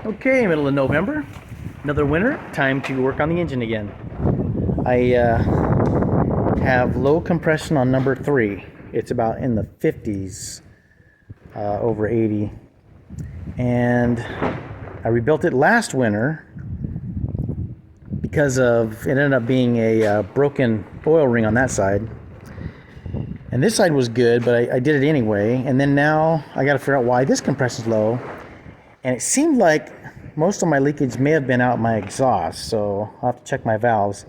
Okay, middle of November, another winter, time to work on the engine again. I have low compression on number 3. It's about in the 50s, over 80. And I rebuilt it last winter because of, it ended up being a broken oil ring on that side. And this side was good, but I did it anyway. And then now I got to figure out why this compression's low. And it seemed like most of my leakage may have been out my exhaust, so I'll have to check my valves.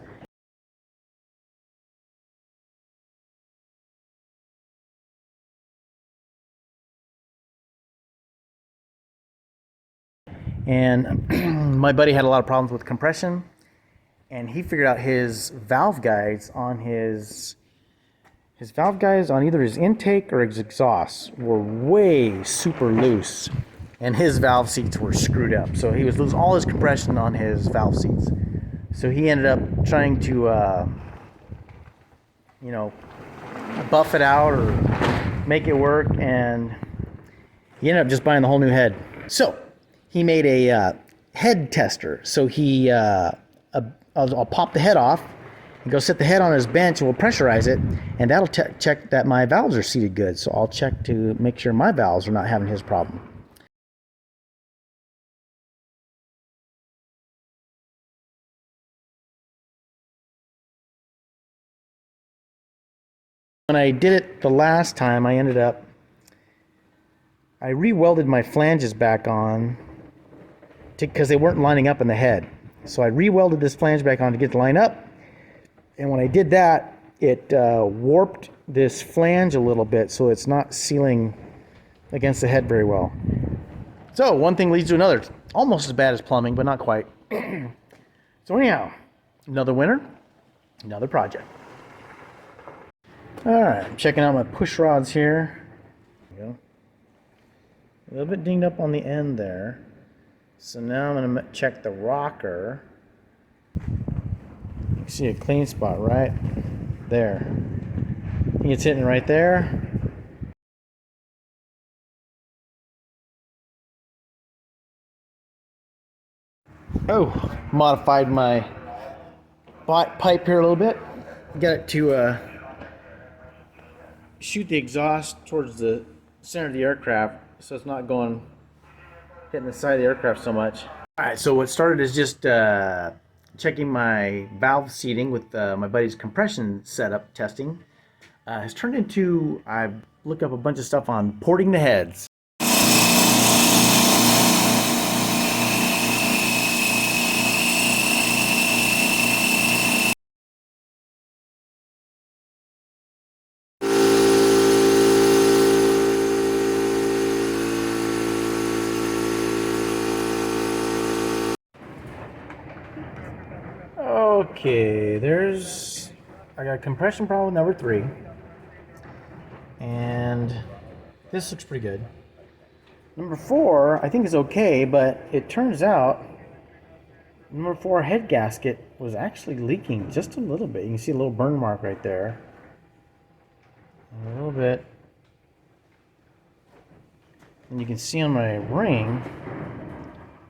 And my buddy had a lot of problems with compression, and he figured out his valve guides on either his intake or his exhaust were way super loose, and his valve seats were screwed up. So he was losing all his compression on his valve seats. So he ended up trying to, buff it out or make it work, and he ended up just buying the whole new head. So he made a head tester. So I'll pop the head off and go set the head on his bench, and we'll pressurize it, and that'll check that my valves are seated good. So I'll check to make sure my valves are not having his problem. When I did it the last time, I re-welded my flanges back on because they weren't lining up in the head. So I re-welded this flange back on to get it to line up. And when I did that, it warped this flange a little bit, so it's not sealing against the head very well. So one thing leads to another. It's almost as bad as plumbing, but not quite. So anyhow, another winter, another project. All right, I'm checking out my push rods here. There we go. A little bit dinged up on the end there. So now I'm going to check the rocker. You can see a clean spot right there. I think it's hitting right there. Oh, modified my pipe here a little bit. Got it to shoot the exhaust towards the center of the aircraft, so it's not hitting the side of the aircraft so much. All right, so what started is just checking my valve seating with my buddy's compression setup testing. Has turned into, I've looked up a bunch of stuff on porting the heads. Okay, I got a compression problem with number 3. And this looks pretty good. Number 4, I think is okay, but it turns out number 4 head gasket was actually leaking just a little bit. You can see a little burn mark right there. A little bit. And you can see on my ring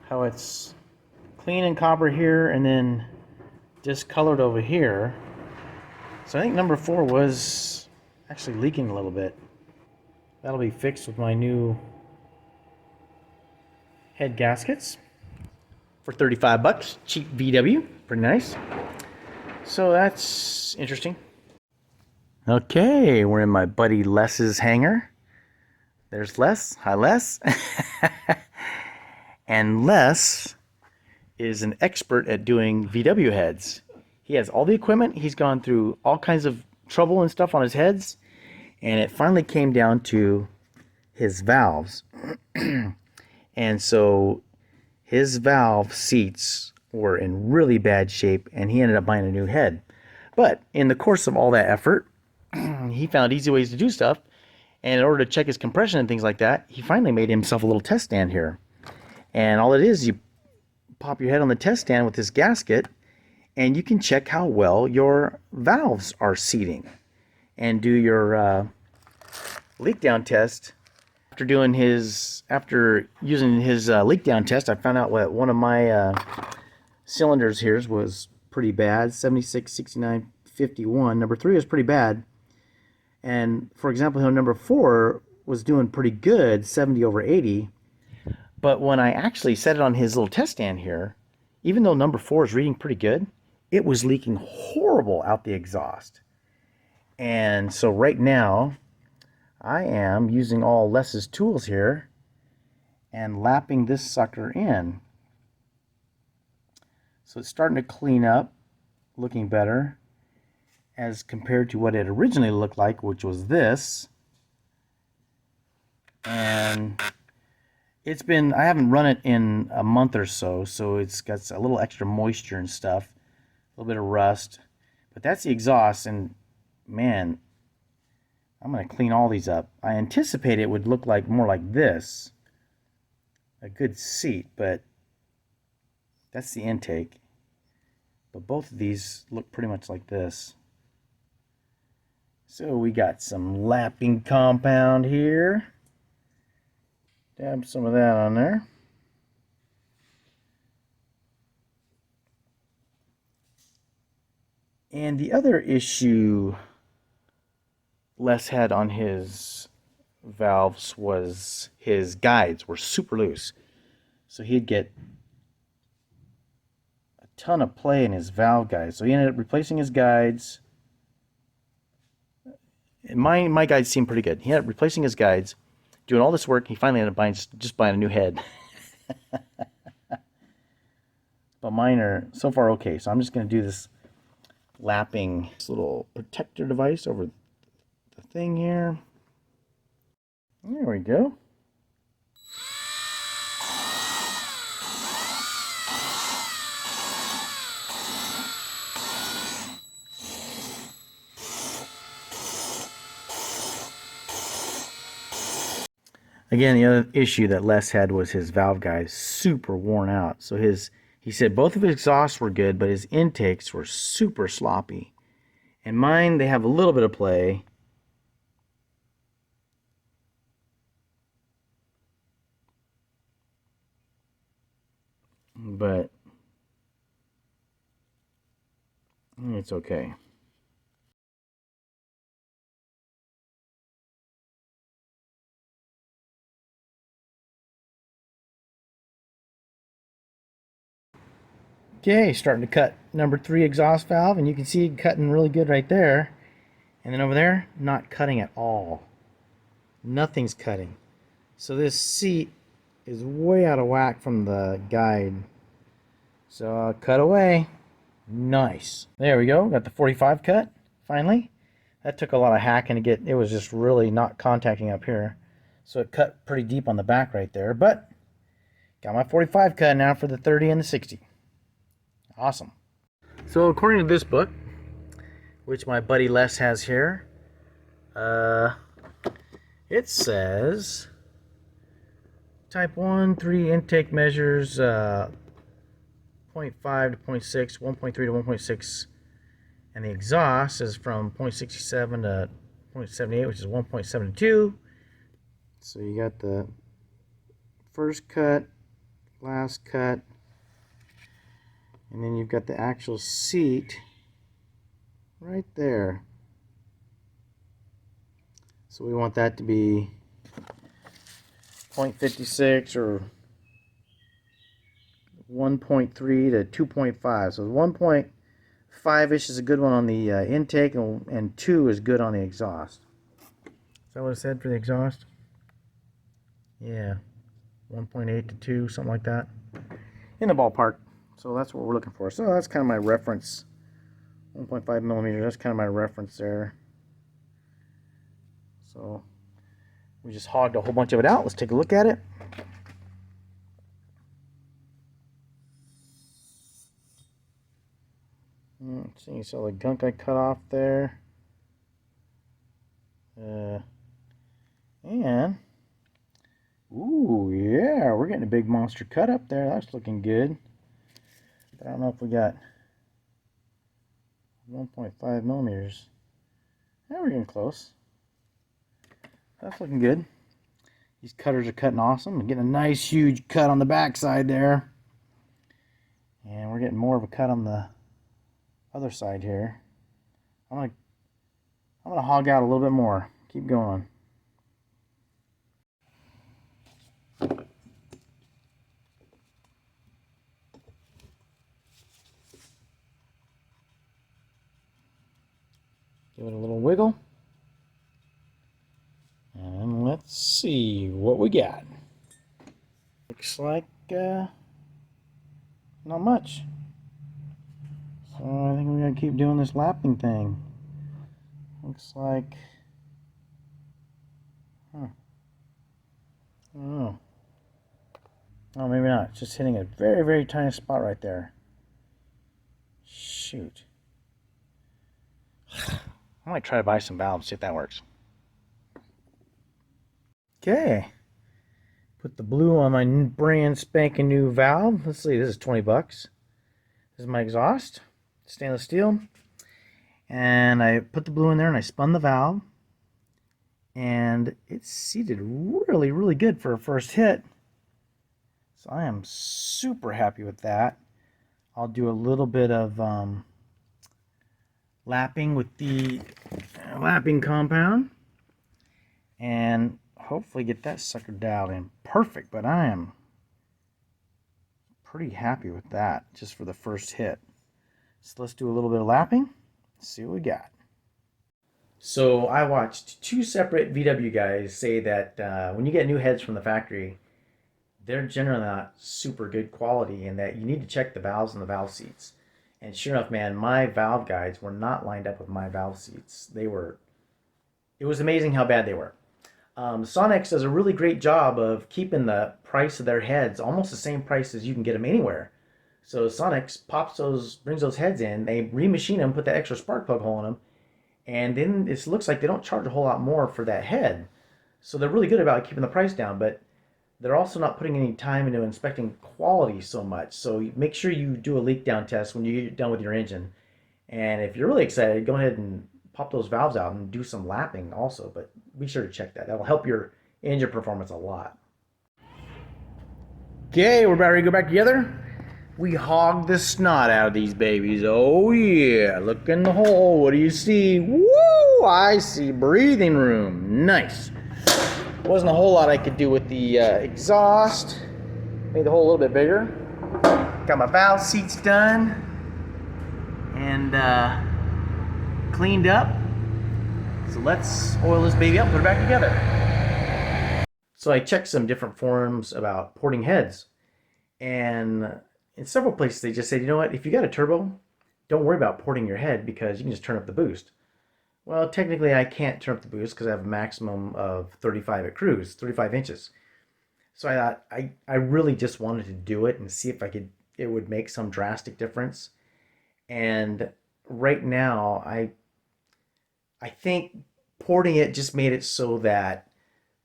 how it's clean and copper here and then discolored over here. So I think number 4 was actually leaking a little bit. That'll be fixed with my new head gaskets for 35 bucks. Cheap VW, pretty nice. So that's interesting. Okay, we're in my buddy Les's hangar. There's Les. Hi, Les. And Les is an expert at doing VW heads. He has all the equipment. He's gone through all kinds of trouble and stuff on his heads, and it finally came down to his valves. And so his valve seats were in really bad shape, and he ended up buying a new head. But in the course of all that effort, he found easy ways to do stuff, and in order to check his compression and things like that, he finally made himself a little test stand here. And all it is, you pop your head on the test stand with this gasket, and you can check how well your valves are seating and do your leak down test After using his leak down test, I found out what one of my cylinders here was pretty bad, 76, 69, 51. Number 3 was pretty bad. And for example, number 4 was doing pretty good, 70 over 80. But when I actually set it on his little test stand here, even though number 4 is reading pretty good, it was leaking horrible out the exhaust. And so right now, I am using all Les's tools here and lapping this sucker in. So it's starting to clean up, looking better as compared to what it originally looked like, which was this. And I haven't run it in a month or so, so it's got a little extra moisture and stuff, a little bit of rust. But that's the exhaust, and man, I'm going to clean all these up. I anticipate it would look like more like this, a good seat, but that's the intake. But both of these look pretty much like this. So we got some lapping compound here. Dab some of that on there. And the other issue Les had on his valves was his guides were super loose. So he'd get a ton of play in his valve guides. So he ended up replacing his guides. And my guides seemed pretty good. He ended up replacing his guides, doing all this work. He finally ended up just buying a new head. But mine are so far okay. So I'm just going to do this lapping, this little protector device over the thing here. There we go. Again, the other issue that Les had was his valve guide super worn out. So he said both of his exhausts were good, but his intakes were super sloppy. And mine, they have a little bit of play. But it's okay. Okay, starting to cut number 3 exhaust valve, and you can see it cutting really good right there. And then over there, not cutting at all. Nothing's cutting. So this seat is way out of whack from the guide. So cut away. Nice. There we go. Got the 45 cut, finally. That took a lot of hacking to get. It was just really not contacting up here. So it cut pretty deep on the back right there. But got my 45 cut now for the 30 and the 60. Awesome. So according to this book, which my buddy Les has here, it says type 1, 3 intake measures 0.5 to 0.6, 1.3 to 1.6, and the exhaust is from 0.67 to 0.78, which is 1.72. So you got the first cut, last cut, and then you've got the actual seat right there. So we want that to be 0.56 or 1.3 to 2.5. So 1.5-ish is a good one on the intake, and 2 is good on the exhaust. Is that what it said for the exhaust? Yeah, 1.8 to 2, something like that. In the ballpark. So that's what we're looking for. So that's kind of my reference. 1.5 millimeters, that's kind of my reference there. So we just hogged a whole bunch of it out. Let's take a look at it. See, you saw the gunk I cut off there. And, ooh, yeah, we're getting a big monster cut up there. That's looking good. But I don't know if we got 1.5 millimeters. Yeah, we're getting close. That's looking good. These cutters are cutting awesome. I'm getting a nice huge cut on the back side there. And we're getting more of a cut on the other side here. I'm gonna hog out a little bit more. Keep going. Give it a little wiggle. And let's see what we got. Looks like not much. So I think we're gonna keep doing this lapping thing. Looks like, I don't know. Oh, maybe not. It's just hitting a very, very tiny spot right there. Shoot. I might try to buy some valves, see if that works. Okay. Put the blue on my brand spanking new valve. Let's see, this is 20 bucks. This is my exhaust, stainless steel. And I put the blue in there and I spun the valve. And it's seated really, really good for a first hit. So I am super happy with that. I'll do a little bit of lapping with the lapping compound. And hopefully get that sucker dialed in perfect, but I am pretty happy with that just for the first hit. So let's do a little bit of lapping, see what we got. So I watched two separate VW guys say that when you get new heads from the factory, they're generally not super good quality and that you need to check the valves and the valve seats. And sure enough, man, my valve guides were not lined up with my valve seats. It was amazing how bad they were. Onex does a really great job of keeping the price of their heads almost the same price as you can get them anywhere. So Onex brings those heads in, they remachine them, put that extra spark plug hole in them, and then it looks like they don't charge a whole lot more for that head. So they're really good about keeping the price down, but they're also not putting any time into inspecting quality so much. So make sure you do a leak down test when you get done with your engine. And if you're really excited, go ahead and pop those valves out and do some lapping also, but be sure to check that. That'll help your engine performance a lot. Okay, we're about ready to go back together. We hogged the snot out of these babies. Oh yeah, look in the hole. What do you see? Woo! I see breathing room. Nice. Wasn't a whole lot I could do with the exhaust. Made the hole a little bit bigger. Got my valve seats done and cleaned up. So let's oil this baby up, put it back together. So I checked some different forums about porting heads, and in several places they just said, you know what, if you got a turbo, don't worry about porting your head because you can just turn up the boost. Well, technically I can't turn up the boost because I have a maximum of 35 at cruise, 35 inches. So I thought I really just wanted to do it and see if it would make some drastic difference. And right now I think porting it just made it so that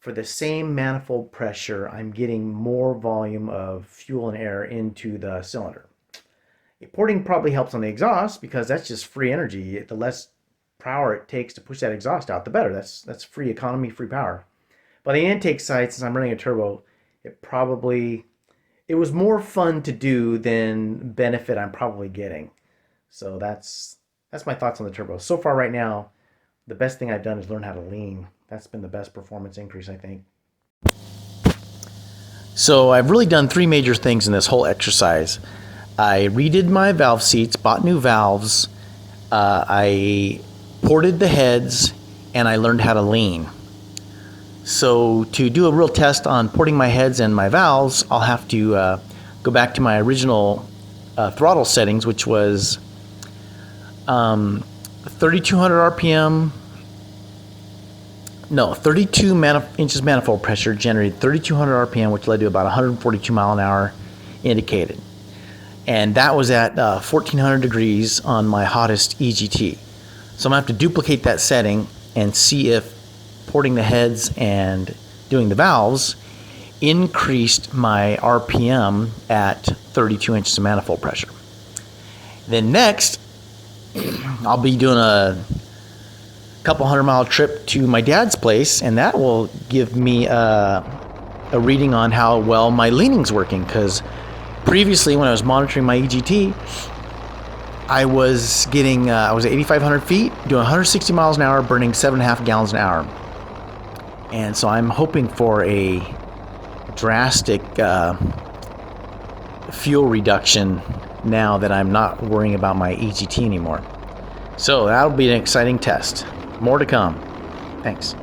for the same manifold pressure, I'm getting more volume of fuel and air into the cylinder. Porting probably helps on the exhaust because that's just free energy. The less power it takes to push that exhaust out, the better. That's free economy, free power. But the intake side, since I'm running a turbo, it was more fun to do than benefit I'm probably getting. So that's my thoughts on the turbo. So far right now, the best thing I've done is learn how to lean. That's been the best performance increase, I think. So I've really done three major things in this whole exercise. I redid my valve seats, bought new valves, I ported the heads, and I learned how to lean. So to do a real test on porting my heads and my valves, I'll have to go back to my original throttle settings, which was 3200 RPM. No, 32 inches manifold pressure generated 3200 RPM, which led to about 142 mile an hour indicated. And that was at 1400 degrees on my hottest EGT. So I'm gonna have to duplicate that setting and see if porting the heads and doing the valves increased my RPM at 32 inches of manifold pressure. Then next, I'll be doing a couple 100-mile trip to my dad's place, and that will give me a a reading on how well my leaning's working, because previously when I was monitoring my EGT, I was getting, I was at 8,500 feet, doing 160 miles an hour, burning 7.5 gallons an hour. And so I'm hoping for a drastic fuel reduction now that I'm not worrying about my EGT anymore. So that'll be an exciting test. More to come. Thanks.